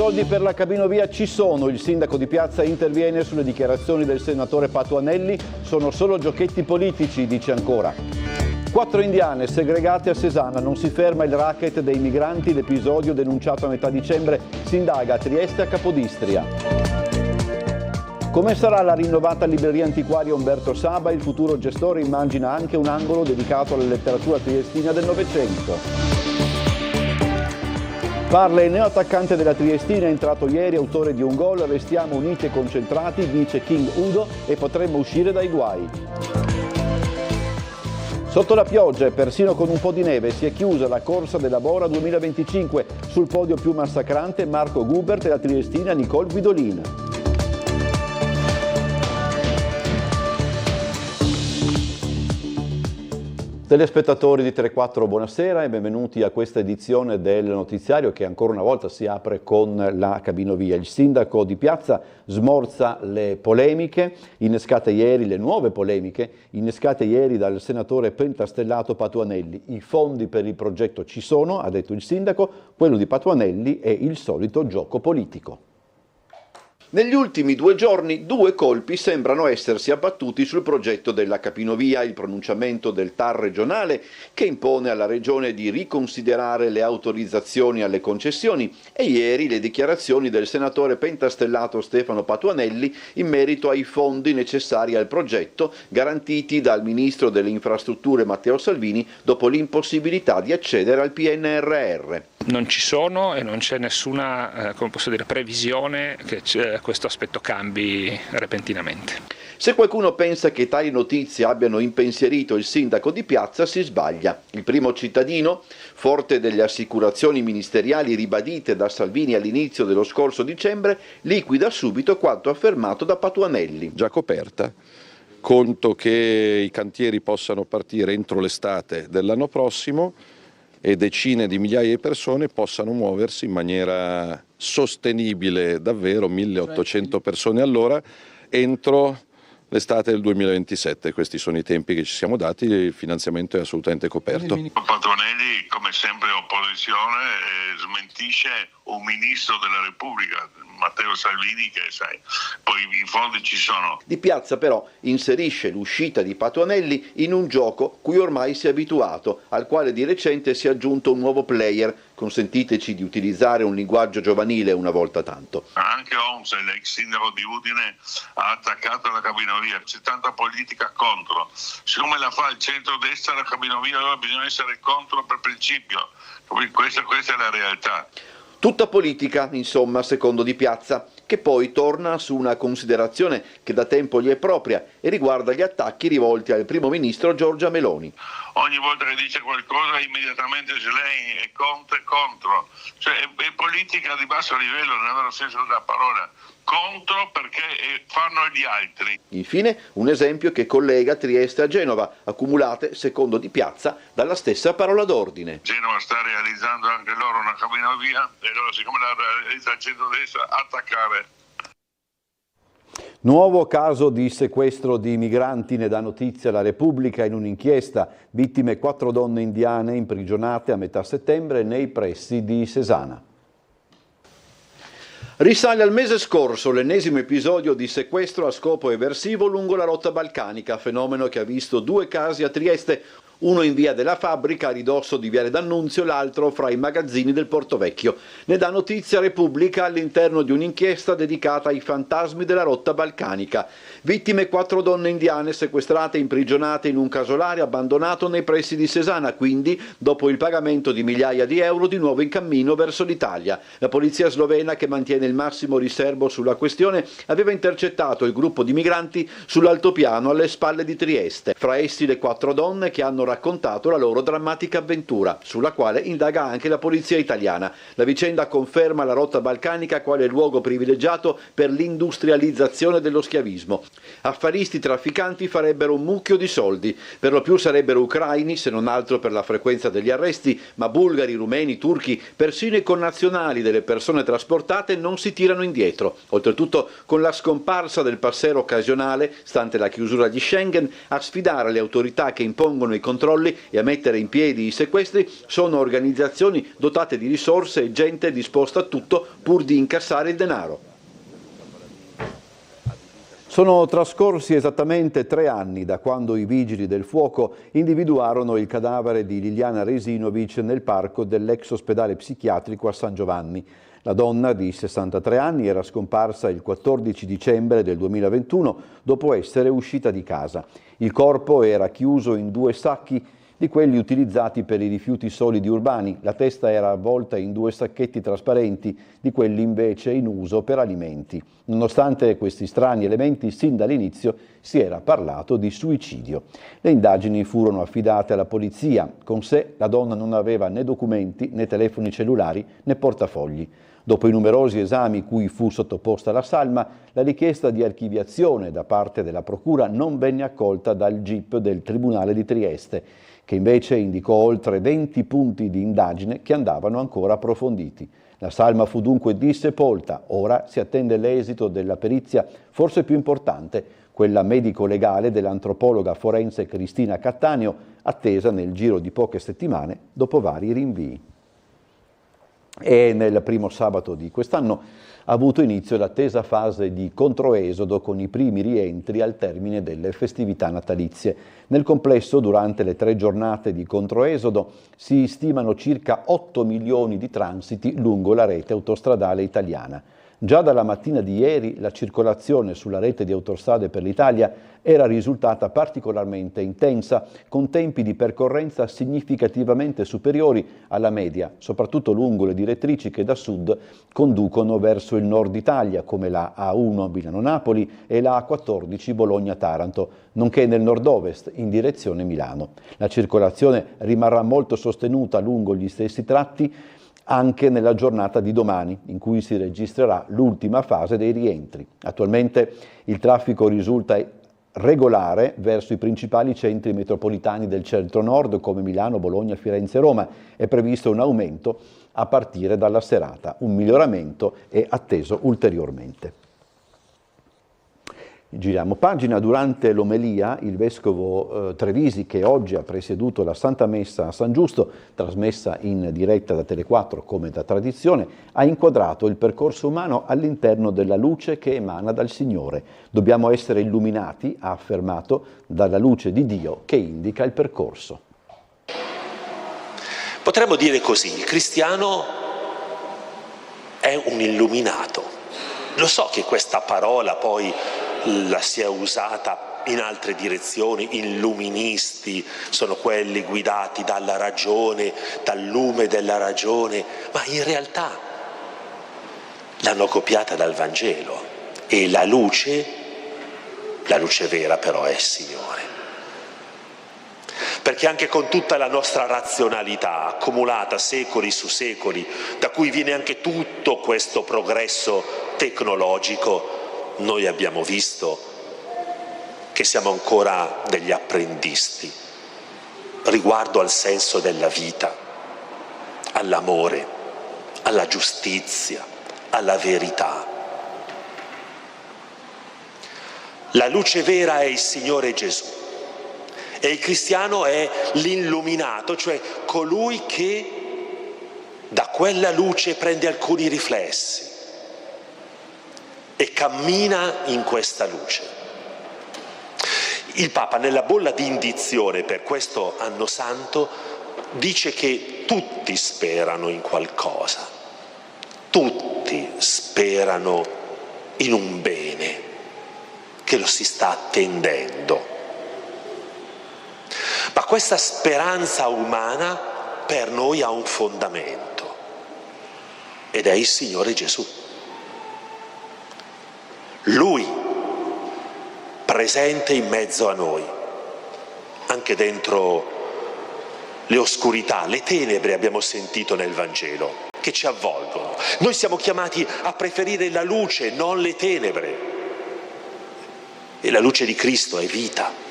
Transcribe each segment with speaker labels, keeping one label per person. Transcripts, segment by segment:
Speaker 1: soldi per la cabinovia ci sono, il sindaco di Piazza interviene sulle dichiarazioni del senatore Patuanelli, sono solo giochetti politici, dice ancora. 4 indiane segregate a Sesana, non si ferma il racket dei migranti, l'episodio denunciato a metà dicembre si indaga a Trieste e a Capodistria. Come sarà la rinnovata libreria antiquaria Umberto Saba? Il futuro gestore immagina anche un angolo dedicato alla letteratura triestina del Novecento. Parla il neoattaccante della Triestina, entrato ieri, autore di un gol, restiamo uniti e concentrati, dice King Udo, e potremmo uscire dai guai. Sotto la pioggia e persino con un po' di neve si è chiusa la corsa della Bora 2025, sul podio più massacrante Marco Gubert e la triestina Nicole Guidolin. Telespettatori di Telequattro, buonasera e benvenuti a questa edizione del notiziario che ancora una volta si apre con la cabinovia. Il sindaco di Piazza smorza le polemiche, innescate ieri, le nuove polemiche, innescate ieri dal senatore pentastellato Patuanelli. I fondi per il progetto ci sono, ha detto il sindaco, quello di Patuanelli è il solito gioco politico. Negli ultimi 2 giorni 2 colpi sembrano essersi abbattuti sul progetto della capinovia, il pronunciamento del TAR regionale che impone alla regione di riconsiderare le autorizzazioni alle concessioni e ieri le dichiarazioni del senatore pentastellato Stefano Patuanelli in merito ai fondi necessari al progetto garantiti dal ministro delle infrastrutture Matteo Salvini dopo l'impossibilità di accedere al PNRR.
Speaker 2: Non ci sono e non c'è nessuna previsione che questo aspetto cambi repentinamente.
Speaker 1: Se qualcuno pensa che tali notizie abbiano impensierito il sindaco di Piazza si sbaglia. Il primo cittadino, forte delle assicurazioni ministeriali ribadite da Salvini all'inizio dello scorso dicembre, liquida subito quanto affermato da Patuanelli.
Speaker 3: Già coperta. Conto che i cantieri possano partire entro l'estate dell'anno prossimo e decine di migliaia di persone possano muoversi in maniera sostenibile, davvero 1800 persone all'ora, entro l'estate del 2027. Questi sono i tempi che ci siamo dati, il finanziamento è assolutamente coperto.
Speaker 4: Patuanelli, come sempre opposizione, smentisce un ministro della Repubblica, Matteo Salvini, che sai, poi i fondi ci sono.
Speaker 1: Di Piazza però inserisce l'uscita di Patuanelli in un gioco cui ormai si è abituato, al quale di recente si è aggiunto un nuovo player, consentiteci di utilizzare un linguaggio giovanile una volta tanto.
Speaker 4: Anche Onse, l'ex sindaco di Udine, ha attaccato la cabinovia, c'è tanta politica contro. Siccome la fa il centro-destra la cabinovia, allora bisogna essere contro per principio. Questa è la realtà.
Speaker 1: Tutta politica, insomma, secondo Di Piazza, che poi torna su una considerazione che da tempo gli è propria e riguarda gli attacchi rivolti al primo ministro Giorgia Meloni.
Speaker 4: Ogni volta che dice qualcosa immediatamente lei è contro, cioè è politica di basso livello nel vero senso della parola. Contro perché fanno gli altri.
Speaker 1: Infine un esempio che collega Trieste a Genova, accumulate, secondo Di Piazza, dalla stessa parola d'ordine.
Speaker 4: Genova sta realizzando anche loro una cabinovia e allora siccome la realizza il centro-destra attaccare.
Speaker 1: Nuovo caso di sequestro di migranti, ne dà notizia la Repubblica in un'inchiesta. Vittime 4 donne indiane imprigionate a metà settembre nei pressi di Sesana. Risale al mese scorso l'ennesimo episodio di sequestro a scopo eversivo lungo la rotta balcanica, fenomeno che ha visto 2 casi a Trieste, uno in via della Fabbrica a ridosso di Viale d'Annunzio, l'altro fra i magazzini del Porto Vecchio. Ne dà notizia Repubblica all'interno di un'inchiesta dedicata ai fantasmi della rotta balcanica. Vittime 4 donne indiane sequestrate e imprigionate in un casolare abbandonato nei pressi di Sesana, quindi dopo il pagamento di migliaia di euro di nuovo in cammino verso l'Italia. La polizia slovena, che mantiene il massimo riservo sulla questione, aveva intercettato il gruppo di migranti sull'altopiano alle spalle di Trieste. Fra essi le 4 donne che hanno raccontato la loro drammatica avventura, sulla quale indaga anche la polizia italiana. La vicenda conferma la rotta balcanica quale luogo privilegiato per l'industrializzazione dello schiavismo. Affaristi trafficanti farebbero un mucchio di soldi, per lo più sarebbero ucraini, se non altro per la frequenza degli arresti, ma bulgari, rumeni, turchi, persino i connazionali delle persone trasportate non si tirano indietro. Oltretutto, con la scomparsa del passeggero occasionale, stante la chiusura di Schengen, a sfidare le autorità che impongono i controlli controlli e a mettere in piedi i sequestri sono organizzazioni dotate di risorse e gente disposta a tutto pur di incassare il denaro. Sono trascorsi esattamente 3 anni da quando i vigili del fuoco individuarono il cadavere di Liliana Resinovic nel parco dell'ex ospedale psichiatrico a San Giovanni. La donna di 63 anni era scomparsa il 14 dicembre del 2021 dopo essere uscita di casa. Il corpo era chiuso in 2 sacchi di quelli utilizzati per i rifiuti solidi urbani. La testa era avvolta in 2 sacchetti trasparenti, di quelli invece in uso per alimenti. Nonostante questi strani elementi, sin dall'inizio si era parlato di suicidio. Le indagini furono affidate alla polizia. Con sé la donna non aveva né documenti, né telefoni cellulari, né portafogli. Dopo i numerosi esami cui fu sottoposta la salma, la richiesta di archiviazione da parte della procura non venne accolta dal GIP del Tribunale di Trieste, che invece indicò oltre 20 punti di indagine che andavano ancora approfonditi. La salma fu dunque dissepolta. Ora si attende l'esito della perizia, forse più importante, quella medico-legale dell'antropologa forense Cristina Cattaneo, attesa nel giro di poche settimane dopo vari rinvii. E nel primo sabato di quest'anno ha avuto inizio l'attesa fase di controesodo con i primi rientri al termine delle festività natalizie. Nel complesso, durante le 3 giornate di controesodo, si stimano circa 8 milioni di transiti lungo la rete autostradale italiana. Già dalla mattina di ieri la circolazione sulla rete di Autostrade per l'Italia era risultata particolarmente intensa, con tempi di percorrenza significativamente superiori alla media, soprattutto lungo le direttrici che da sud conducono verso il nord Italia, come la A1 Milano-Napoli e la A14 Bologna-Taranto, nonché nel nord-ovest in direzione Milano. La circolazione rimarrà molto sostenuta lungo gli stessi tratti anche nella giornata di domani, in cui si registrerà l'ultima fase dei rientri. Attualmente il traffico risulta regolare verso i principali centri metropolitani del centro-nord come Milano, Bologna, Firenze e Roma. È previsto un aumento a partire dalla serata. Un miglioramento è atteso ulteriormente. Giriamo pagina. Durante l'omelia il vescovo Trevisi, che oggi ha presieduto la Santa Messa a San Giusto, trasmessa in diretta da Tele4 come da tradizione, ha inquadrato il percorso umano all'interno della luce che emana dal Signore. Dobbiamo essere illuminati, ha affermato, dalla luce di Dio che indica il percorso.
Speaker 5: Potremmo dire così: il cristiano è un illuminato. Lo so che questa parola poi la si è usata in altre direzioni. Illuministi sono quelli guidati dalla ragione, dal lume della ragione, ma in realtà l'hanno copiata dal Vangelo, e la luce vera però è il Signore. Perché anche con tutta la nostra razionalità accumulata secoli su secoli, da cui viene anche tutto questo progresso tecnologico, noi abbiamo visto che siamo ancora degli apprendisti riguardo al senso della vita, all'amore, alla giustizia, alla verità. La luce vera è il Signore Gesù e il cristiano è l'illuminato, cioè colui che da quella luce prende alcuni riflessi e cammina in questa luce. Il Papa, nella bolla di indizione per questo anno santo, dice che tutti sperano in qualcosa, tutti sperano in un bene che lo si sta attendendo. Ma questa speranza umana per noi ha un fondamento, ed è il Signore Gesù. Lui, presente in mezzo a noi, anche dentro le oscurità, le tenebre, abbiamo sentito nel Vangelo, che ci avvolgono. Noi siamo chiamati a preferire la luce, non le tenebre. E la luce di Cristo è vita.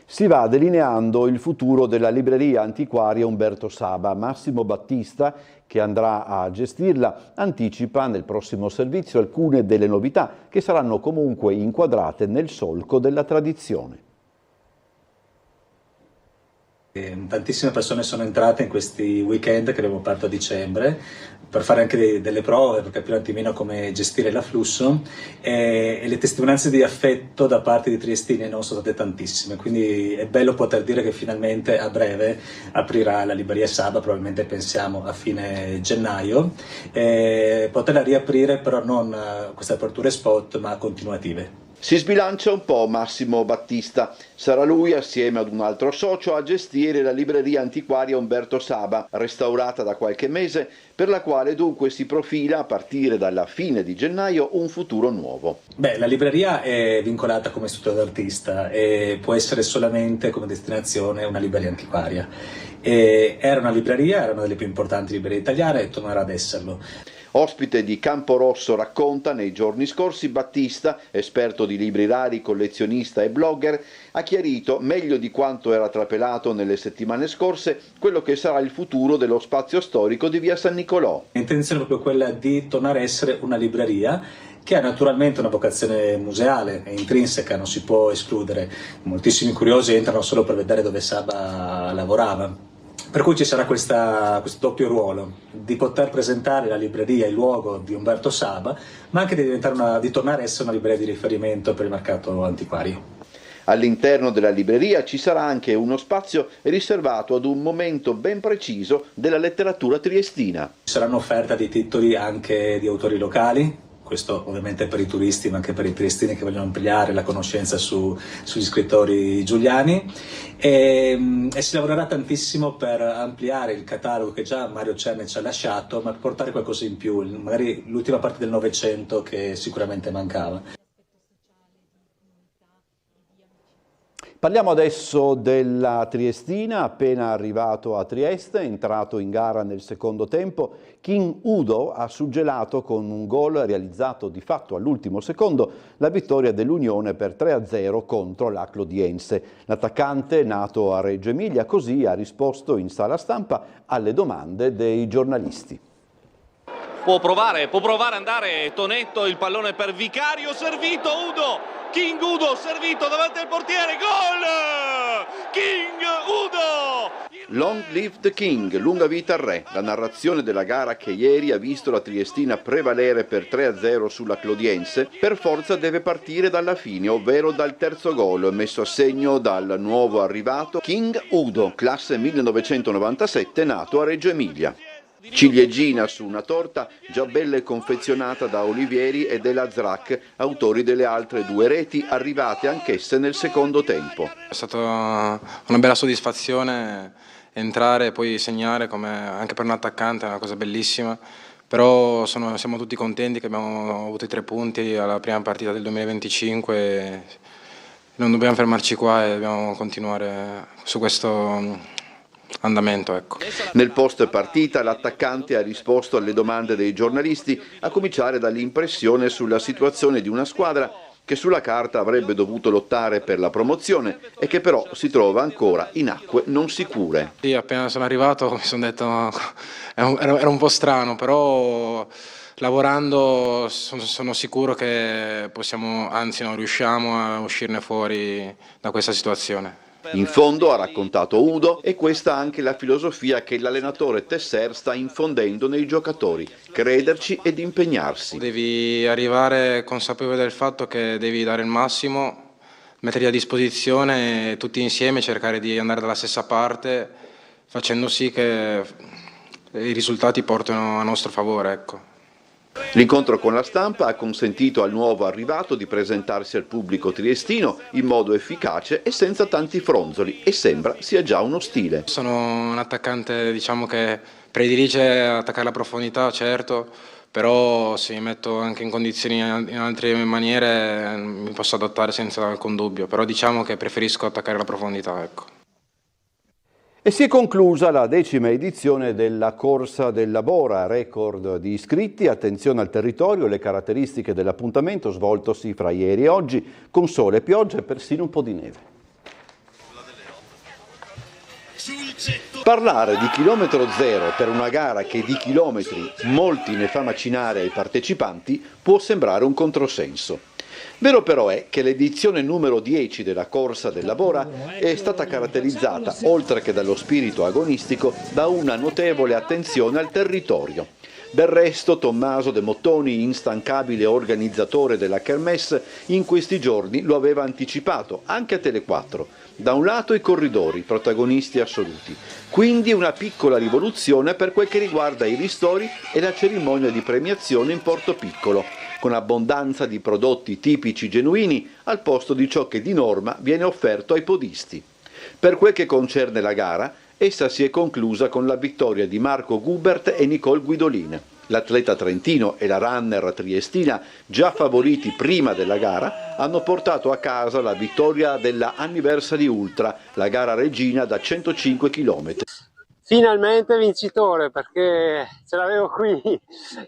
Speaker 1: Si va delineando il futuro della libreria antiquaria Umberto Saba. Massimo Battista, che andrà a gestirla, anticipa nel prossimo servizio alcune delle novità che saranno comunque inquadrate nel solco della tradizione.
Speaker 6: Tantissime persone sono entrate in questi weekend che abbiamo aperto a dicembre per fare anche delle prove, per capire un attimino come gestire l'afflusso, e le testimonianze di affetto da parte di triestini non sono state tantissime, quindi è bello poter dire che finalmente a breve aprirà la libreria Saba, probabilmente pensiamo a fine gennaio, poterla riaprire però non queste aperture spot ma continuative.
Speaker 1: Si sbilancia un po' Massimo Battista. Sarà lui, assieme ad un altro socio, a gestire la libreria antiquaria Umberto Saba, restaurata da qualche mese, per la quale dunque si profila, a partire dalla fine di gennaio, un futuro nuovo.
Speaker 6: La libreria è vincolata come studio d'artista e può essere solamente come destinazione una libreria antiquaria. Era una delle più importanti librerie italiane e tornerà ad esserlo.
Speaker 1: Ospite di Camporosso racconta, nei giorni scorsi Battista, esperto di libri rari, collezionista e blogger, ha chiarito meglio di quanto era trapelato nelle settimane scorse quello che sarà il futuro dello spazio storico di via San Nicolò.
Speaker 6: L'intenzione è proprio quella di tornare a essere una libreria che ha naturalmente una vocazione museale, è intrinseca, non si può escludere. Moltissimi curiosi entrano solo per vedere dove Saba lavorava. Per cui ci sarà questo doppio ruolo, di poter presentare la libreria, il luogo di Umberto Saba, ma anche di tornare a essere una libreria di riferimento per il mercato antiquario.
Speaker 1: All'interno della libreria ci sarà anche uno spazio riservato ad un momento ben preciso della letteratura triestina.
Speaker 6: Ci saranno offerte di titoli anche di autori locali, questo ovviamente per i turisti ma anche per i triestini che vogliono ampliare la conoscenza sugli scrittori giuliani, e si lavorerà tantissimo per ampliare il catalogo che già Mario Cerni ci ha lasciato, ma portare qualcosa in più, magari l'ultima parte del Novecento che sicuramente mancava.
Speaker 1: Parliamo adesso della Triestina, appena arrivato a Trieste, entrato in gara nel secondo tempo. King Udo ha suggelato con un gol realizzato di fatto all'ultimo secondo la vittoria dell'Unione per 3-0 contro la Clodiense. L'attaccante, nato a Reggio Emilia, così ha risposto in sala stampa alle domande dei giornalisti.
Speaker 7: Può provare ad andare Tonetto, il pallone per Vicario, servito Udo! King Udo servito davanti al portiere, gol! King Udo!
Speaker 1: Long live the King, lunga vita al re. La narrazione della gara che ieri ha visto la Triestina prevalere per 3-0 sulla Clodiense per forza deve partire dalla fine, ovvero dal terzo gol messo a segno dal nuovo arrivato King Udo, classe 1997, nato a Reggio Emilia. Ciliegina su una torta già bella e confezionata da Olivieri e della Zrac, autori delle altre due reti arrivate anch'esse nel secondo tempo.
Speaker 8: È stata una bella soddisfazione entrare e poi segnare, come anche per un attaccante è una cosa bellissima, però siamo tutti contenti che abbiamo avuto i 3 punti alla prima partita del 2025 e non dobbiamo fermarci qua e dobbiamo continuare su questo andamento, ecco.
Speaker 1: Nel post partita l'attaccante ha risposto alle domande dei giornalisti, a cominciare dall'impressione sulla situazione di una squadra che sulla carta avrebbe dovuto lottare per la promozione e che però si trova ancora in acque non sicure.
Speaker 8: Sì, appena sono arrivato mi sono detto era un po' strano, però lavorando sono sicuro che possiamo, anzi no, riusciamo a uscirne fuori da questa situazione.
Speaker 1: In fondo, ha raccontato Udo, è questa anche la filosofia che l'allenatore Tesser sta infondendo nei giocatori: crederci ed impegnarsi.
Speaker 8: Devi arrivare consapevole del fatto che devi dare il massimo, metterti a disposizione tutti insieme, cercare di andare dalla stessa parte, facendo sì che i risultati portino a nostro favore, ecco.
Speaker 1: L'incontro con la stampa ha consentito al nuovo arrivato di presentarsi al pubblico triestino in modo efficace e senza tanti fronzoli, e sembra sia già uno stile.
Speaker 8: Sono un attaccante, diciamo, che predilige attaccare la profondità, certo, però se mi metto anche in condizioni in altre maniere mi posso adattare senza alcun dubbio, però diciamo che preferisco attaccare la profondità, ecco.
Speaker 1: E si è conclusa la 10ª edizione della Corsa del Labora, record di iscritti, attenzione al territorio, le caratteristiche dell'appuntamento svoltosi fra ieri e oggi, con sole, pioggia e persino un po' di neve. Parlare di chilometro zero per una gara che di chilometri molti ne fa macinare ai partecipanti può sembrare un controsenso. Vero però è che l'edizione numero 10 della Corsa della Bora è stata caratterizzata, oltre che dallo spirito agonistico, da una notevole attenzione al territorio. Del resto Tommaso De Mottoni, instancabile organizzatore della Kermesse, in questi giorni lo aveva anticipato, anche a Tele4. Da un lato i corridori, protagonisti assoluti, quindi una piccola rivoluzione per quel che riguarda i ristori e la cerimonia di premiazione in Porto Piccolo, con abbondanza di prodotti tipici genuini al posto di ciò che di norma viene offerto ai podisti. Per quel che concerne la gara, essa si è conclusa con la vittoria di Marco Gubert e Nicole Guidolin. L'atleta trentino e la runner triestina, già favoriti prima della gara, hanno portato a casa la vittoria della Anniversary Ultra, la gara regina da 105 km.
Speaker 9: Finalmente vincitore, perché ce l'avevo qui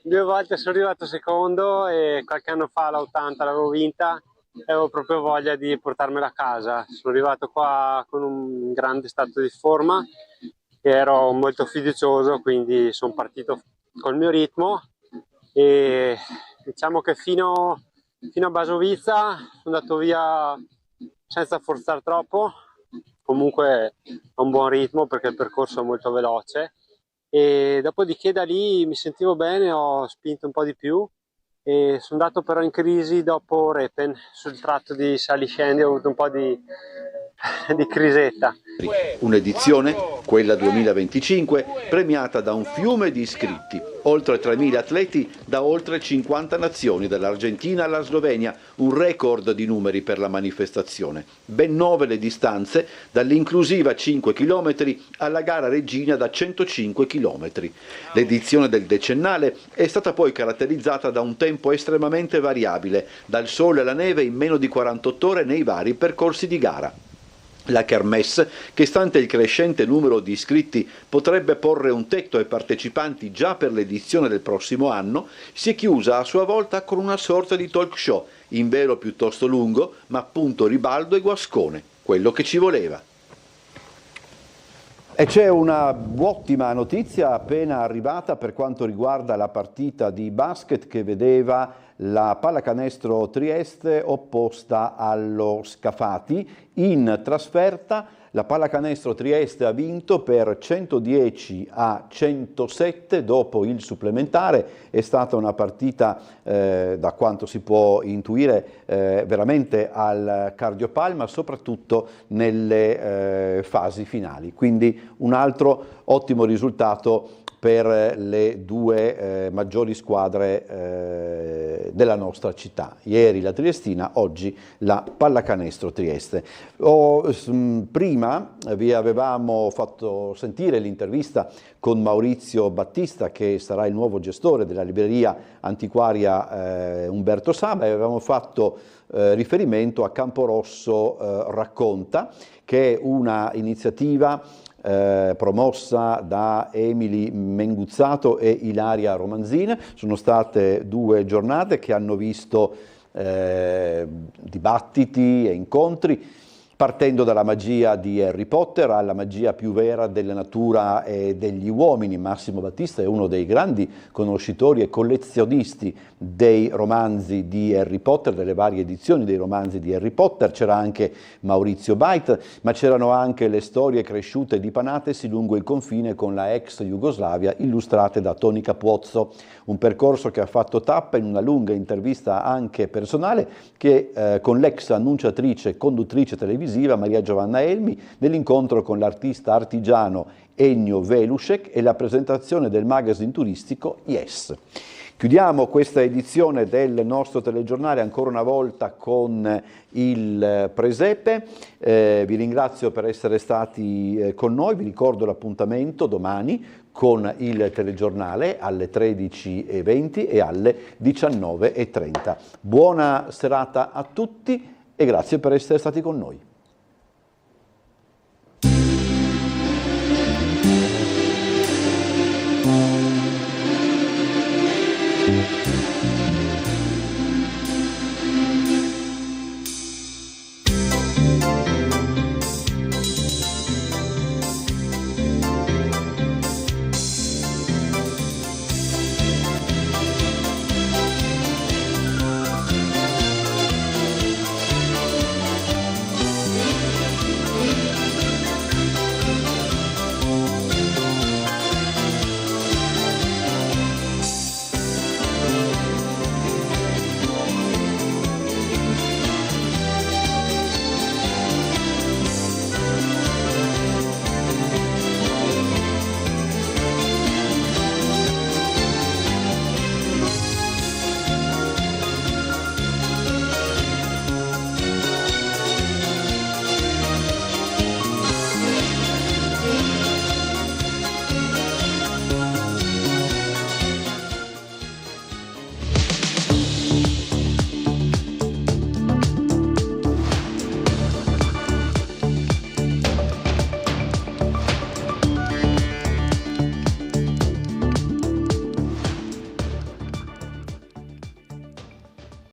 Speaker 9: 2 volte, sono arrivato secondo e qualche anno fa la 80 l'avevo vinta e avevo proprio voglia di portarmela a casa. Sono arrivato qua con un grande stato di forma e ero molto fiducioso, quindi sono partito col mio ritmo e diciamo che fino a Basovizza sono andato via senza forzare troppo, comunque a un buon ritmo perché il percorso è molto veloce, e dopodiché da lì mi sentivo bene, ho spinto un po' di più e sono andato però in crisi dopo Repen, sul tratto di sali-scendi ho avuto un po' di crisetta.
Speaker 1: Un'edizione, quella 2025, premiata da un fiume di iscritti, oltre 3.000 atleti da oltre 50 nazioni, dall'Argentina alla Slovenia, un record di numeri per la manifestazione. Ben 9 le distanze, dall'inclusiva 5 km alla gara regina da 105 km. L'edizione del decennale è stata poi caratterizzata da un tempo estremamente variabile, dal sole alla neve in meno di 48 ore nei vari percorsi di gara. La Kermesse, che stante il crescente numero di iscritti potrebbe porre un tetto ai partecipanti già per l'edizione del prossimo anno, si è chiusa a sua volta con una sorta di talk show, in velo piuttosto lungo, ma appunto ribaldo e guascone, quello che ci voleva. E c'è una ottima notizia appena arrivata per quanto riguarda la partita di basket che vedeva la Pallacanestro Trieste opposta allo Scafati. In trasferta la Pallacanestro Trieste ha vinto per 110-107 dopo il supplementare. È stata una partita, da quanto si può intuire, veramente al cardiopalma, soprattutto nelle fasi finali. Quindi un altro ottimo risultato per le due maggiori squadre della nostra città. Ieri la Triestina, oggi la Pallacanestro Trieste. Prima vi avevamo fatto sentire l'intervista con Maurizio Battista, che sarà il nuovo gestore della libreria antiquaria Umberto Saba, e avevamo fatto riferimento a Camporosso Racconta, che è una iniziativa promossa da Emily Menguzzato e Ilaria Romanzina. Sono state 2 giornate che hanno visto dibattiti e incontri, partendo dalla magia di Harry Potter alla magia più vera della natura e degli uomini. Massimo Battista è uno dei grandi conoscitori e collezionisti dei romanzi di Harry Potter, delle varie edizioni dei romanzi di Harry Potter. C'era anche Maurizio Bait, ma c'erano anche le storie cresciute di Panatesi lungo il confine con la ex Jugoslavia, illustrate da Toni Capuozzo. Un percorso che ha fatto tappa in una lunga intervista anche personale che con l'ex annunciatrice e conduttrice televisiva Maria Giovanna Elmi, nell'incontro con l'artista artigiano Ennio Velušek e la presentazione del magazine turistico Yes. Chiudiamo questa edizione del nostro telegiornale ancora una volta con il presepe. Vi ringrazio per essere stati con noi, vi ricordo l'appuntamento domani con il telegiornale alle 13:20 e alle 19:30. Buona serata a tutti e grazie per essere stati con noi.